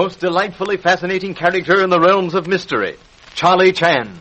most delightfully fascinating character in the realms of mystery, Charlie Chan.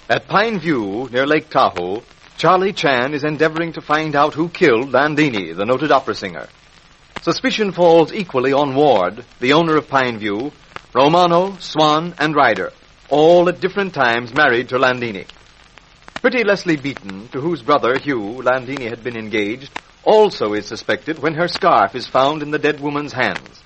At Pine View, near Lake Tahoe, Charlie Chan is endeavoring to find out who killed Landini, the noted opera singer. Suspicion falls equally on Ward, the owner of Pine View, Romano, Swan, and Ryder, all at different times married to Landini. Pretty Leslie Beaton, to whose brother, Hugh, Landini had been engaged, also is suspected when her scarf is found in the dead woman's hands.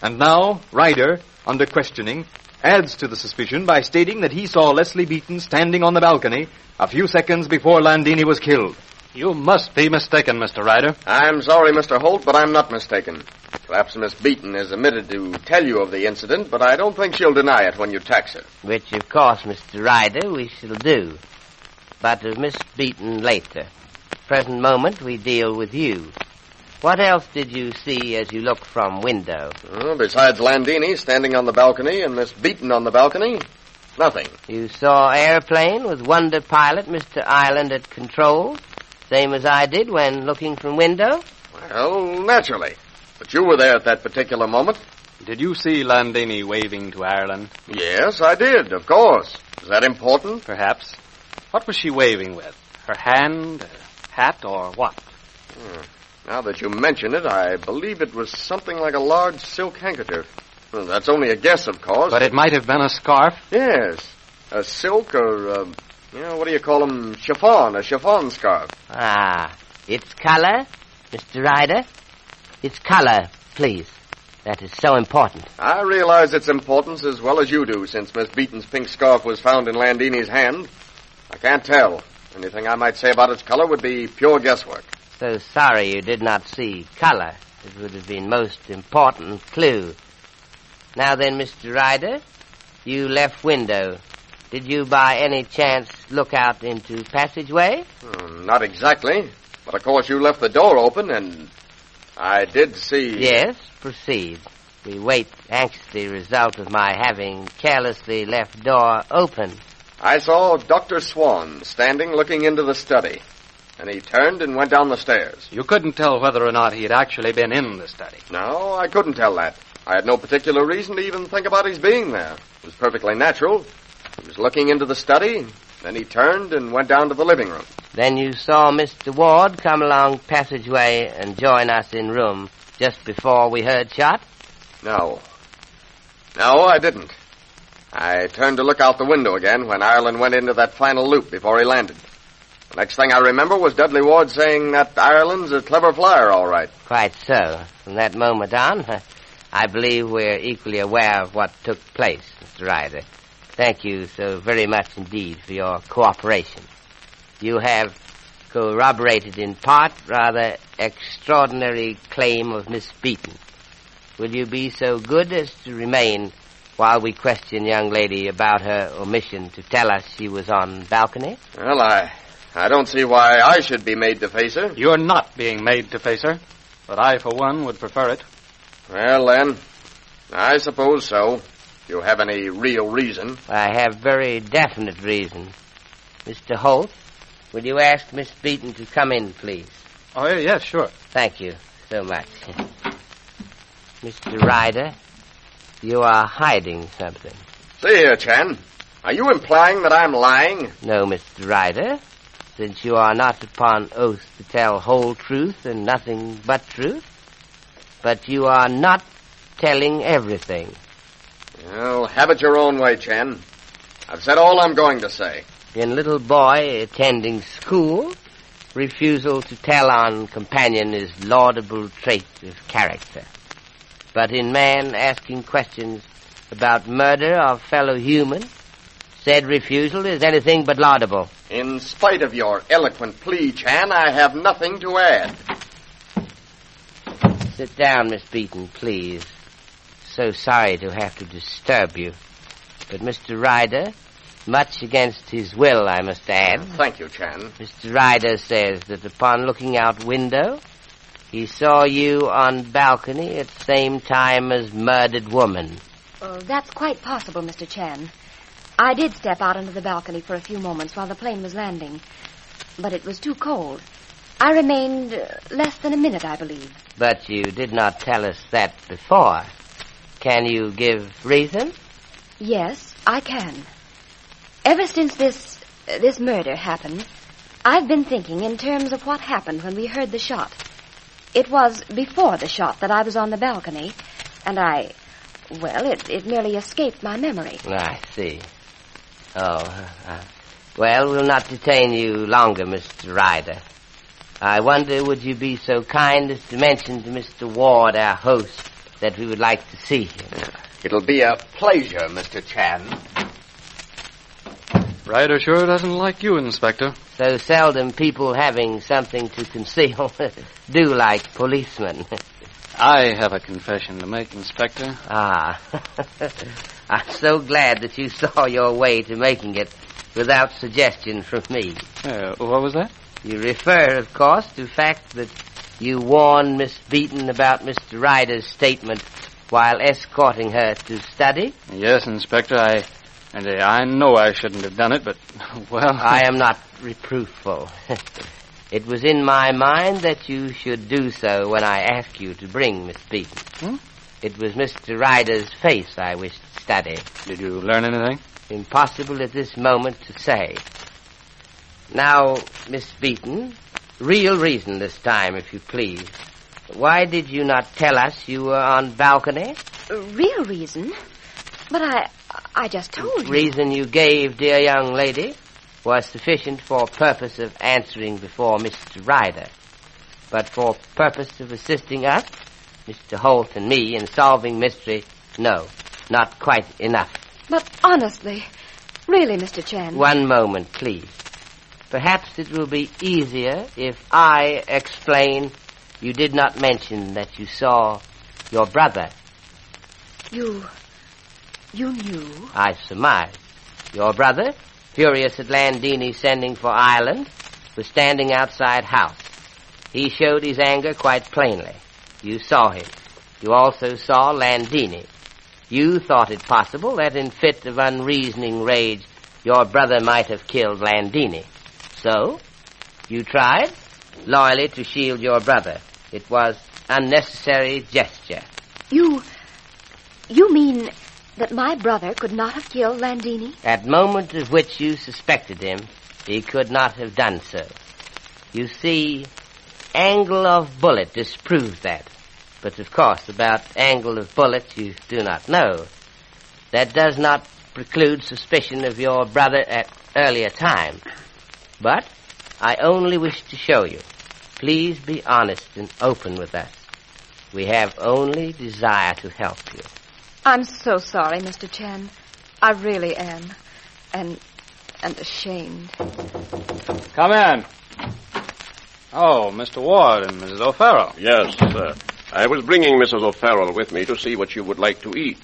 And now, Ryder, under questioning, adds to the suspicion by stating that he saw Leslie Beaton standing on the balcony a few seconds before Landini was killed. You must be mistaken, Mr. Ryder. I'm sorry, Mr. Holt, but I'm not mistaken. Perhaps Miss Beaton is omitted to tell you of the incident, but I don't think she'll deny it when you tax her. Which, of course, Mr. Ryder, we shall do. But of Miss Beaton later. Present moment, we deal with you. What else did you see as you looked from window? Well, besides Landini standing on the balcony and Miss Beaton on the balcony, nothing. You saw airplane with wonder pilot Mr. Ireland at control, same as I did when looking from window? Well, naturally. But you were there at that particular moment. Did you see Landini waving to Ireland? Yes, I did, of course. Is that important? Perhaps. What was she waving with? Her hand, a hat, or what? Now that you mention it, I believe it was something like a large silk handkerchief. Well, that's only a guess, of course. But it might have been a scarf? Yes. A silk or, what do you call them? Chiffon, a chiffon scarf. Ah, its color, Mr. Ryder? Its color, please. That is so important. I realize its importance as well as you do, since Miss Beaton's pink scarf was found in Landini's hand. I can't tell. Anything I might say about its color would be pure guesswork. So sorry you did not see color. It would have been most important clue. Now then, Mr. Ryder, you left window. Did you by any chance look out into passageway? Not exactly. But of course you left the door open and I did see... Yes, proceed. We wait anxiously result of my having carelessly left door open. I saw Dr. Swan standing looking into the study. And he turned and went down the stairs. You couldn't tell whether or not he had actually been in the study. No, I couldn't tell that. I had no particular reason to even think about his being there. It was perfectly natural. He was looking into the study, then he turned and went down to the living room. Then you saw Mr. Ward come along passageway and join us in room just before we heard shot? No. No, I didn't. I turned to look out the window again when Ireland went into that final loop before he landed. The next thing I remember was Dudley Ward saying that Ireland's a clever flyer, all right. Quite so. From that moment on, I believe we're equally aware of what took place, Mr. Ryder. Thank you so very much indeed for your cooperation. You have corroborated in part rather extraordinary claim of Miss Beaton. Will you be so good as to remain while we question young lady about her omission to tell us she was on balcony? Well, I don't see why I should be made to face her. You're not being made to face her, but I, for one, would prefer it. Well, then, I suppose so. If you have any real reason. I have very definite reason. Mr. Holt, will you ask Miss Beaton to come in, please? Oh, yes, sure. Thank you so much. Mr. Ryder, you are hiding something. See here, Chan. Are you implying that I'm lying? No, Mr. Ryder. since you are not upon oath to tell whole truth and nothing but truth. But you are not telling everything. Well, have it your own way, Chen. I've said all I'm going to say. In little boy attending school, refusal to tell on companion is laudable trait of character. But in man asking questions about murder of fellow human, said refusal is anything but laudable. In spite of your eloquent plea, Chan, I have nothing to add. Sit down, Miss Beaton, please. So sorry to have to disturb you. But Mr. Ryder, much against his will, I must add. Thank you, Chan. Mr. Ryder says that upon looking out window, he saw you on balcony at the same time as murdered woman. Oh, that's quite possible, Mr. Chan. I did step out onto the balcony for a few moments while the plane was landing, but it was too cold. I remained less than a minute, I believe. But you did not tell us that before. Can you give reason? Yes, I can. Ever since this murder happened, I've been thinking in terms of what happened when we heard the shot. It was before the shot that I was on the balcony, and it merely escaped my memory. I see. Well, we'll not detain you longer, Mr. Ryder. I wonder, would you be so kind as to mention to Mr. Ward, our host, that we would like to see him? It'll be a pleasure, Mr. Chan. Ryder sure doesn't like you, Inspector. So seldom people having something to conceal do like policemen. I have a confession to make, Inspector. Ah. I'm so glad that you saw your way to making it without suggestion from me. What was that? You refer, of course, to the fact that you warned Miss Beaton about Mr. Ryder's statement while escorting her to study? Yes, Inspector, I know I shouldn't have done it, but, well... I am not reproofful. It was in my mind that you should do so when I asked you to bring Miss Beaton. It was Mr. Ryder's face I wished to study. Did you learn anything? Impossible at this moment to say. Now, Miss Beaton, real reason this time, if you please. Why did you not tell us you were on balcony? Real reason? But I just told you. Reason you gave, dear young lady, was sufficient for purpose of answering before Mr. Ryder. But for purpose of assisting us, Mr. Holt and me, in solving mystery, no, not quite enough. But honestly, really, Mr. Chan. One moment, please. Perhaps it will be easier if I explain you did not mention that you saw your brother. You knew? I surmised. Your brother, furious at Landini sending for Ireland, was standing outside house. He showed his anger quite plainly. You saw him. You also saw Landini. You thought it possible that in fit of unreasoning rage, your brother might have killed Landini. So, you tried, loyally to shield your brother. It was unnecessary gesture. You mean that my brother could not have killed Landini? At moment of which you suspected him, he could not have done so. You see, angle of bullet disproves that. But, of course, about angle of bullet you do not know. That does not preclude suspicion of your brother at earlier time. But I only wish to show you. Please be honest and open with us. We have only desire to help you. I'm so sorry, Mr. Chan. I really am. And ashamed. Come in. Oh, Mr. Ward and Mrs. O'Farrell. Yes, sir. I was bringing Mrs. O'Farrell with me to see what you would like to eat.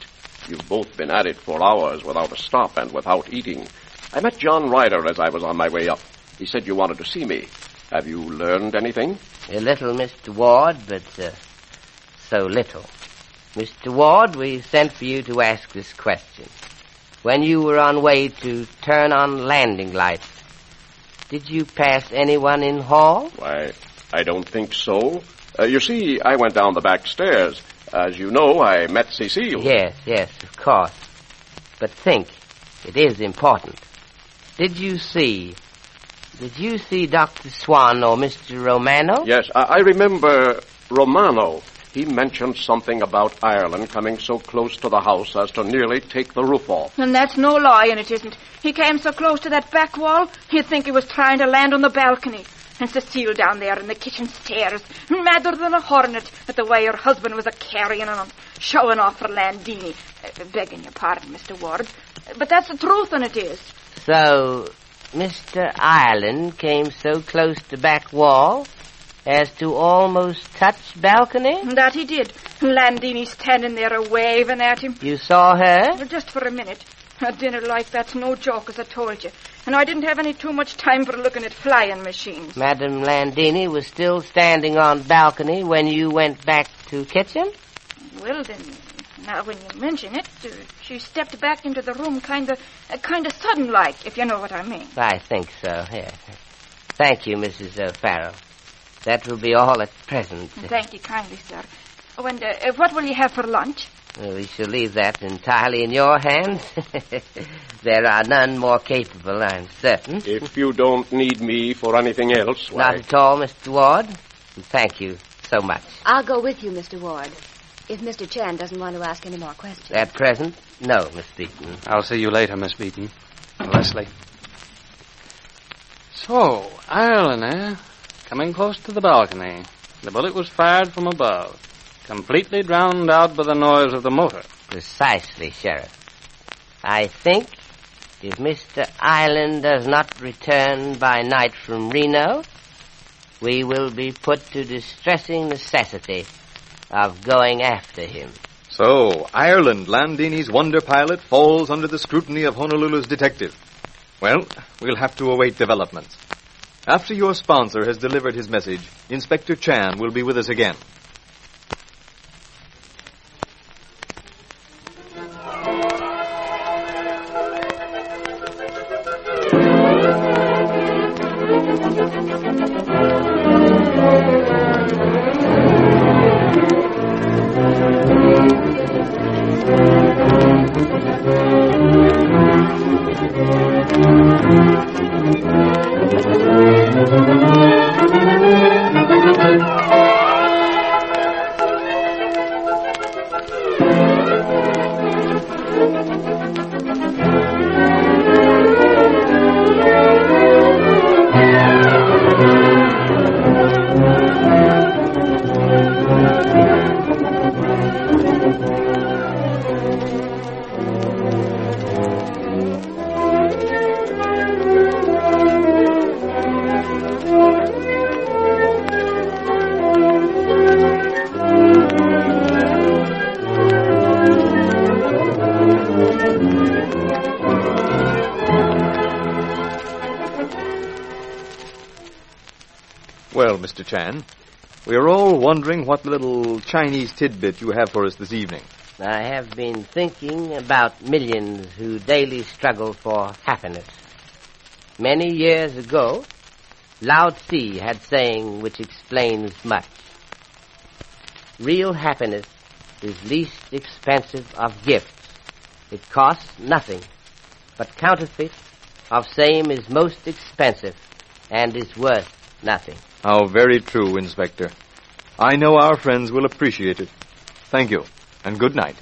You've both been at it for hours without a stop and without eating. I met John Ryder as I was on my way up. He said you wanted to see me. Have you learned anything? A little, Mr. Ward, but so little. Mr. Ward, we sent for you to ask this question. When you were on way to turn on landing lights, did you pass anyone in hall? Why, I don't think so. You see, I went down the back stairs. As you know, I met Cecile. Yes, of course. But think, it is important. Did you see Did you see Dr. Swan or Mr. Romano? Yes, I remember Romano. He mentioned something about Ireland coming so close to the house as to nearly take the roof off. And that's no lie, and it isn't. He came so close to that back wall, you'd think he was trying to land on the balcony. And Cecile down there in the kitchen stairs, madder than a hornet at the way her husband was a-carrying on, showing off for Landini. Begging your pardon, Mr. Ward. But that's the truth, and it is. So, Mr. Ireland came so close to back wall as to almost touch balcony? That he did. Landini standing there a-waving at him. You saw her? Just for a minute. A dinner like that's no joke, as I told you. And I didn't have any too much time for looking at flying machines. Madame Landini was still standing on balcony when you went back to kitchen? Well, then, now when you mention it, she stepped back into the room kind of sudden-like, if you know what I mean. I think so, yes. Thank you, Mrs. O'Farrell. That will be all at present. Thank you kindly, sir. Oh, and what will you have for lunch? We shall leave that entirely in your hands. There are none more capable, I'm certain. If you don't need me for anything else, why... Not at all, Mr. Ward. Thank you so much. I'll go with you, Mr. Ward, if Mr. Chan doesn't want to ask any more questions. At present, no, Miss Beaton. I'll see you later, Miss Beaton. Leslie. So, Ireland, eh? Coming close to the balcony. The bullet was fired from above. Completely drowned out by the noise of the motor. Precisely, Sheriff. I think if Mr. Ireland does not return by night from Reno, we will be put to distressing necessity of going after him. So, Ireland, Landini's wonder pilot, falls under the scrutiny of Honolulu's detective. Well, we'll have to await developments. After your sponsor has delivered his message, Inspector Chan will be with us again. Well, Mr. Chan, we are all wondering what little Chinese tidbit you have for us this evening. I have been thinking about millions who daily struggle for happiness. Many years ago, Lao Tzu had saying which explains much. Real happiness is least expensive of gifts. It costs nothing, but counterfeit of same is most expensive and is worth nothing. How very true, Inspector. I know our friends will appreciate it. Thank you, and good night.